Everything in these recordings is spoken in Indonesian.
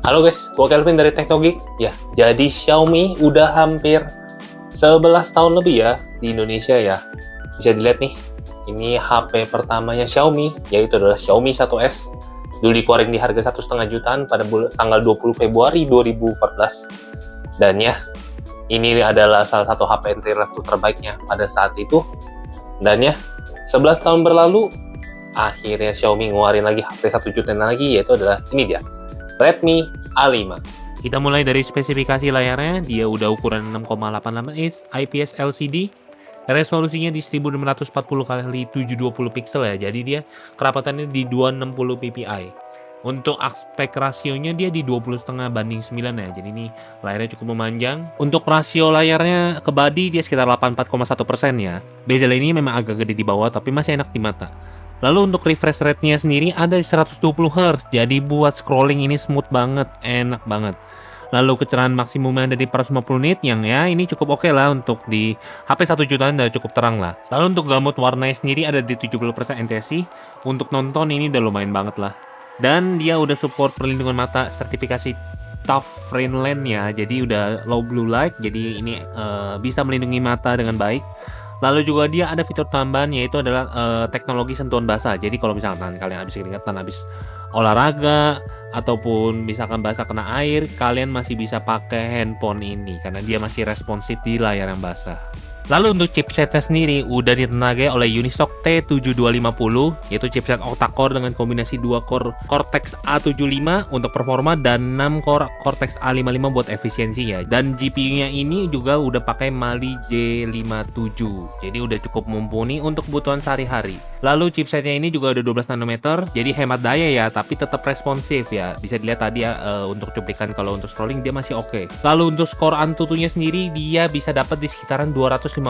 Halo guys, gua Kelvin dari Teknogeek. Ya, jadi Xiaomi udah hampir 11 tahun lebih ya di Indonesia ya. Bisa dilihat nih, ini HP pertamanya Xiaomi, yaitu adalah Xiaomi 1S. Dulu dikeluarin di harga 1,5 jutaan pada tanggal 20 Februari 2014. Dan ya, ini adalah salah satu HP entry level terbaiknya pada saat itu. Dan ya, 11 tahun berlalu, akhirnya Xiaomi ngeluarin lagi HP 1 jutaan lagi, yaitu adalah ini dia, Redmi A5. Kita mulai dari spesifikasi layarnya, dia udah ukuran 6,88 inch IPS LCD. Resolusinya di 1640 x 720 pixel ya. Jadi dia kerapatannya di 260 ppi. Untuk aspek rasionya dia di 20,5:9 ya. Jadi ini layarnya cukup memanjang. Untuk rasio layarnya ke body dia sekitar 84,1% ya. Bezel ini memang agak gede di bawah tapi masih enak di mata. Lalu untuk refresh rate-nya sendiri ada di 120 Hz. Jadi buat scrolling ini smooth banget, enak banget. Lalu kecerahan maksimumnya ada di 450 nit yang ya ini cukup oke lah untuk di HP 1 jutaan udah cukup terang lah. Lalu untuk gamut warnanya sendiri ada di 70% NTSC. Untuk nonton ini udah lumayan banget lah. Dan dia udah support perlindungan mata sertifikasi Tough Friendland ya. Jadi udah low blue light. Jadi ini bisa melindungi mata dengan baik. Lalu juga dia ada fitur tambahan yaitu adalah teknologi sentuhan basah. Jadi kalau misalkan kalian habis keringetan, habis olahraga ataupun misalkan basah kena air, kalian masih bisa pakai handphone ini karena dia masih responsif di layar yang basah. Lalu untuk chipsetnya sendiri udah ditenagai oleh Unisoc T7250, yaitu chipset octa-core dengan kombinasi 2 core Cortex A75 untuk performa dan 6 core Cortex A55 buat efisiensi ya. Dan GPU-nya ini juga udah pakai Mali J57, jadi udah cukup mumpuni untuk kebutuhan sehari-hari. Lalu chipsetnya ini juga udah 12 nanometer, jadi hemat daya ya, tapi tetap responsif ya. Bisa dilihat tadi ya untuk cuplikan kalau untuk scrolling dia masih oke. Lalu untuk skor Antutunya sendiri dia bisa dapat di sekitaran 259.000.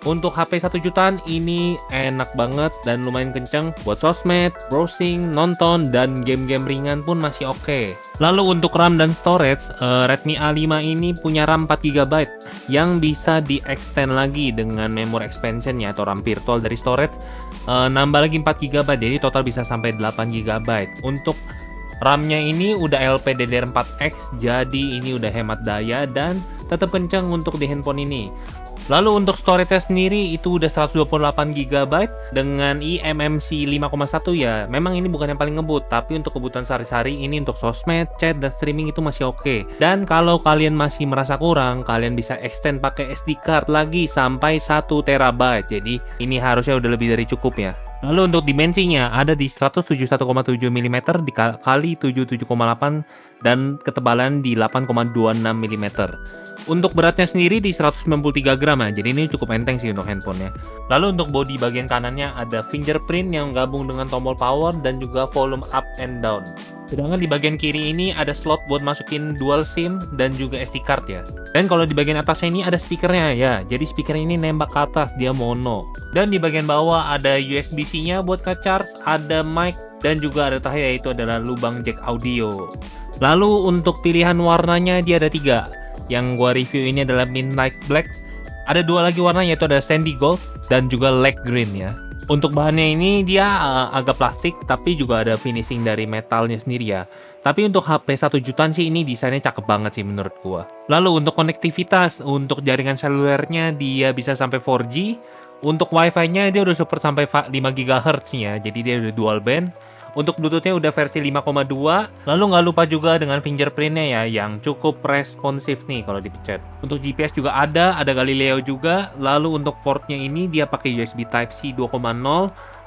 Untuk HP 1 jutaan ini enak banget dan lumayan kenceng buat sosmed, browsing, nonton, dan game-game ringan pun masih oke. Lalu untuk RAM dan storage, Redmi A5 ini punya RAM 4GB yang bisa di-extend lagi dengan memory expansion ya atau RAM virtual dari storage, nambah lagi 4GB, jadi total bisa sampai 8GB. Untuk RAM-nya ini udah LPDDR4X, jadi ini udah hemat daya dan tetap kencang untuk di handphone ini. Lalu untuk storage sendiri itu udah 128GB dengan eMMC 5,1 ya. Memang ini bukan yang paling ngebut, tapi untuk kebutuhan sehari-hari ini untuk sosmed, chat, dan streaming itu masih oke. Dan kalau kalian masih merasa kurang, kalian bisa extend pakai SD card lagi sampai 1TB. Jadi ini harusnya udah lebih dari cukup ya. Lalu untuk dimensinya ada di 171,7 mm dikali 77,8 dan ketebalan di 8,26 mm. Untuk beratnya sendiri di 193 gram ya, jadi ini cukup enteng sih untuk handphonenya. Lalu untuk bodi bagian kanannya ada fingerprint yang gabung dengan tombol power dan juga volume up and down. Sedangkan di bagian kiri ini ada slot buat masukin dual SIM dan juga SD card ya. Dan kalau di bagian atasnya ini ada speakernya ya, jadi speaker ini nembak ke atas, dia mono. Dan di bagian bawah ada USB-C-nya buat nge-charge, ada mic, dan juga ada terakhir yaitu adalah lubang jack audio. Lalu untuk pilihan warnanya dia ada 3. Yang gua review ini adalah Midnight Black. Ada 2 lagi warna yaitu ada Sandy Gold dan juga Lake Green ya. Untuk bahannya ini dia agak plastik tapi juga ada finishing dari metalnya sendiri ya. Tapi untuk HP 1 jutaan sih ini desainnya cakep banget sih menurut gua. Lalu untuk konektivitas, untuk jaringan selulernya dia bisa sampai 4G. Untuk Wi-Fi-nya dia udah support sampai 5 GHz ya. Jadi dia udah dual band. Untuk Bluetooth-nya udah versi 5,2. Lalu nggak lupa juga dengan fingerprint-nya ya, yang cukup responsif nih kalau dipencet. Untuk GPS juga ada Galileo juga. Lalu untuk portnya ini dia pakai USB Type-C 2.0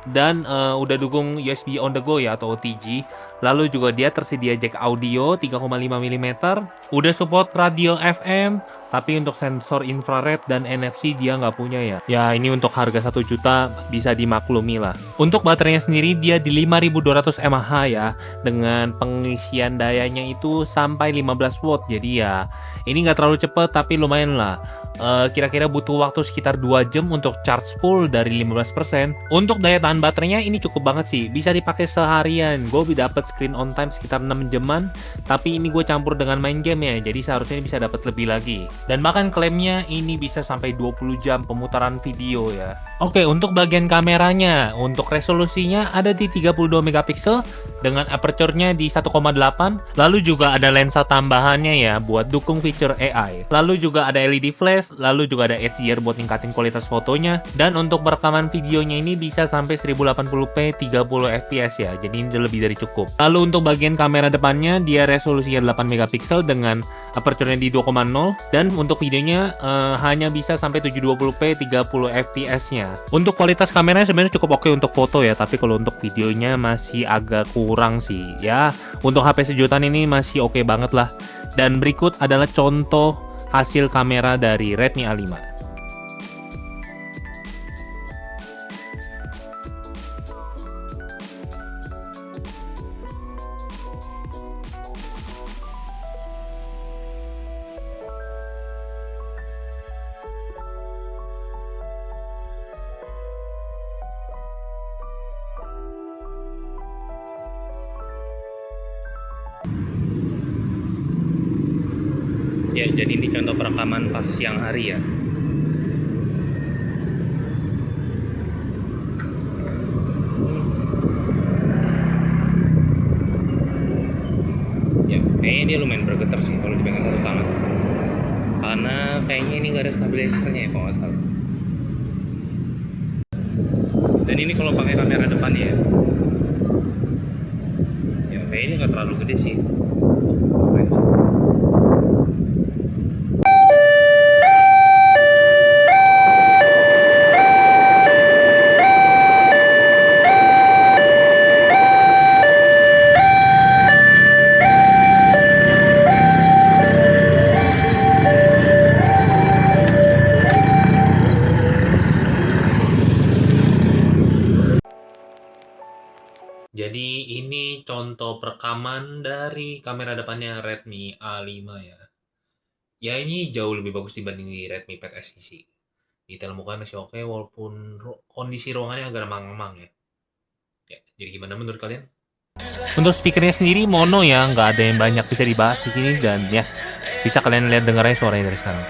dan udah dukung USB on the go ya atau OTG. Lalu juga dia tersedia jack audio 3,5 mm. Udah support radio FM, tapi untuk sensor infrared dan NFC dia nggak punya ya. Ya ini untuk harga 1 juta bisa dimaklumi lah. Untuk baterainya sendiri dia di 5200 mAh ya, dengan pengisian dayanya itu sampai 15 watt. Jadi ya ini nggak terlalu cepet tapi lumayan lah. kira-kira butuh waktu sekitar 2 jam untuk charge full dari 15%. Untuk daya tahan baterainya ini cukup banget sih, bisa dipakai seharian. Gue dapat screen on time sekitar 6 jaman, tapi ini gue campur dengan main game ya, jadi seharusnya ini bisa dapat lebih lagi. Dan bahkan klaimnya ini bisa sampai 20 jam pemutaran video ya. Oke, untuk bagian kameranya, untuk resolusinya ada di 32 megapiksel dengan aperture-nya di 1,8, lalu juga ada lensa tambahannya ya buat dukung fitur AI. Lalu juga ada LED flash, lalu juga ada HDR buat ningkatin kualitas fotonya, dan untuk perekaman videonya ini bisa sampai 1080p 30 fps ya, jadi ini lebih dari cukup. Lalu untuk bagian kamera depannya, dia resolusinya 8 megapiksel dengan aperture-nya di 2,0, dan untuk videonya hanya bisa sampai 720p 30 fps-nya. Untuk kualitas kameranya sebenarnya cukup oke untuk foto ya, tapi kalau untuk videonya masih agak kurang sih ya. Untuk HP sejutaan ini masih oke banget lah. Dan berikut adalah contoh hasil kamera dari Redmi A5. Ya, jadi ini contoh perekaman pas siang hari ya. Ya, kayaknya dia lumayan bergetar sih kalau dipegang satu tangan. Karena kayaknya ini nggak ada stabilizernya ya kalau nggak salah. Dan ini kalau pakai kamera depan ya. Ya, kayaknya nggak terlalu gede sih. Keren sih. Jadi ini contoh perekaman dari kamera depannya Redmi A5 ya. Ya ini jauh lebih bagus dibanding di Redmi Pad SE sih. Detail mukanya masih oke walaupun kondisi ruangannya agak remang-remang ya. Ya, jadi gimana menurut kalian? Untuk speakernya sendiri mono ya, nggak ada yang banyak bisa dibahas di sini dan ya bisa kalian lihat dengarnya suaranya dari sekarang.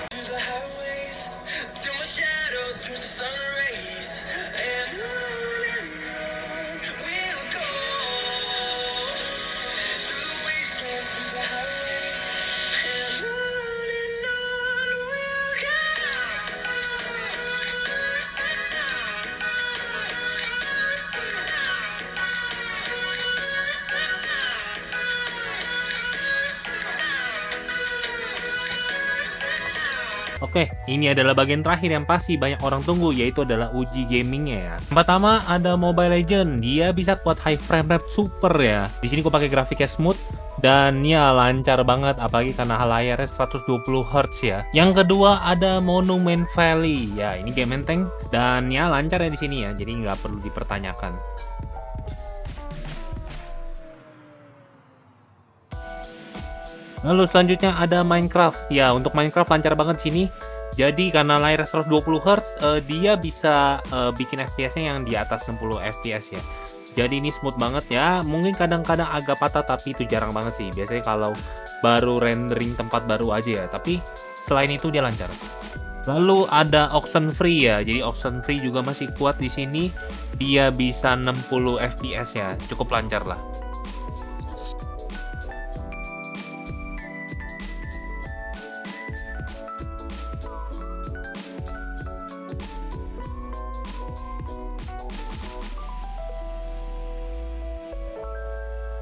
Oke, ini adalah bagian terakhir yang pasti banyak orang tunggu, yaitu adalah uji gamingnya ya. Yang pertama ada Mobile Legends, dia bisa kuat high frame rate super ya. Di sini aku pakai grafiknya smooth dan ya lancar banget, apalagi karena layarnya 120 Hz ya. Yang kedua ada Monument Valley, ya ini game enteng dan ya lancar ya di sini ya, jadi nggak perlu dipertanyakan. Lalu selanjutnya ada Minecraft. Ya, untuk Minecraft lancar banget sini. Jadi karena layar 120 Hz, dia bisa bikin FPS-nya yang di atas 60 FPS ya. Jadi ini smooth banget ya. Mungkin kadang-kadang agak patah tapi itu jarang banget sih. Biasanya kalau baru rendering tempat baru aja ya. Tapi selain itu dia lancar. Lalu ada Oxenfree ya. Jadi Oxenfree juga masih kuat di sini. Dia bisa 60 FPS ya. Cukup lancar lah.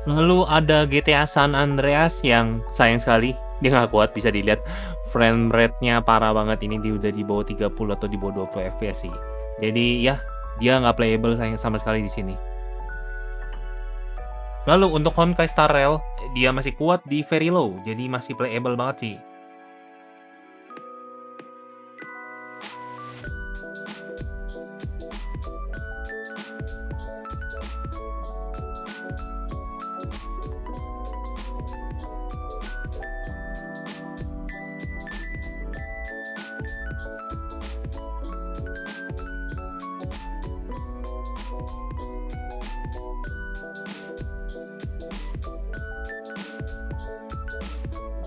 Lalu ada GTA San Andreas yang sayang sekali dia nggak kuat, bisa dilihat frame rate-nya parah banget, ini dia udah di bawah 30 atau di bawah 20 fps sih. Jadi ya dia nggak playable sama sekali di sini. Lalu untuk Honkai Star Rail dia masih kuat di very low, jadi masih playable banget sih.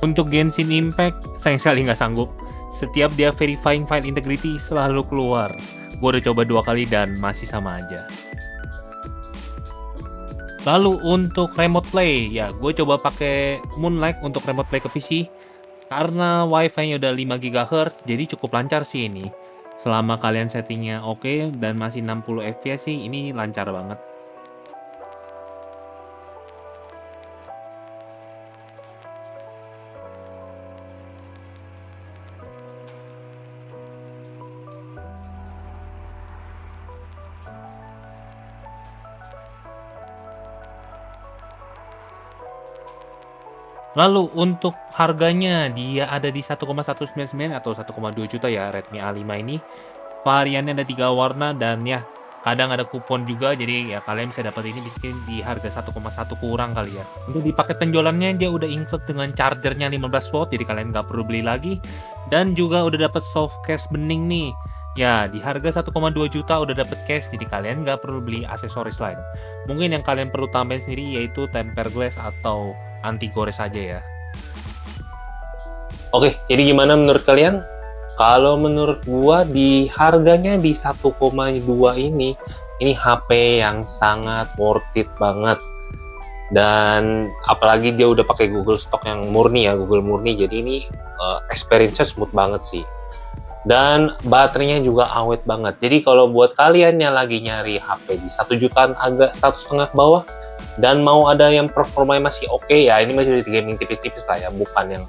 Untuk Genshin Impact, sayang sekali nggak sanggup. Setiap dia verifying file integrity selalu keluar. Gue udah coba 2 kali dan masih sama aja. Lalu untuk remote play, ya gue coba pakai Moonlight untuk remote play ke PC. Karena wifi-nya udah 5 GHz, jadi cukup lancar sih ini. Selama kalian settingnya oke dan masih 60 fps sih, ini lancar banget. Lalu untuk harganya dia ada di 1,199 atau 1,2 juta ya Redmi A5 ini. Variannya ada 3 warna dan ya kadang ada kupon juga, jadi ya kalian bisa dapat ini di harga 1,1 kurang kali ya. Untuk di paket penjualannya dia udah include dengan chargernya 15 watt, jadi kalian nggak perlu beli lagi. Dan juga udah dapat soft case bening nih. Ya di harga 1,2 juta udah dapat case, jadi kalian nggak perlu beli aksesoris lain. Mungkin yang kalian perlu tambahin sendiri yaitu tempered glass atau anti gores aja ya. Oke, jadi gimana menurut kalian? Kalau menurut gua di harganya di 1,2 ini HP yang sangat worth it banget. Dan apalagi dia udah pakai Google Stock yang murni ya, Google murni. Jadi ini experience-nya smooth banget sih. Dan baterainya juga awet banget. Jadi kalau buat kalian yang lagi nyari HP di 1 jutaan agak 1,5 ke bawah dan mau ada yang performanya masih oke ya, ini masih di gaming tipis-tipis lah ya, bukan yang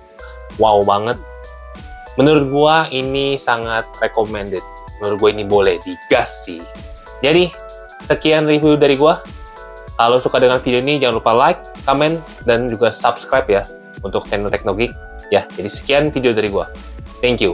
wow banget. Menurut gua ini sangat recommended. Menurut gua ini boleh digas sih. Jadi sekian review dari gua. Kalau suka dengan video ini jangan lupa like, comment, dan juga subscribe ya untuk channel Teknogeek. Ya, jadi sekian video dari gua. Thank you.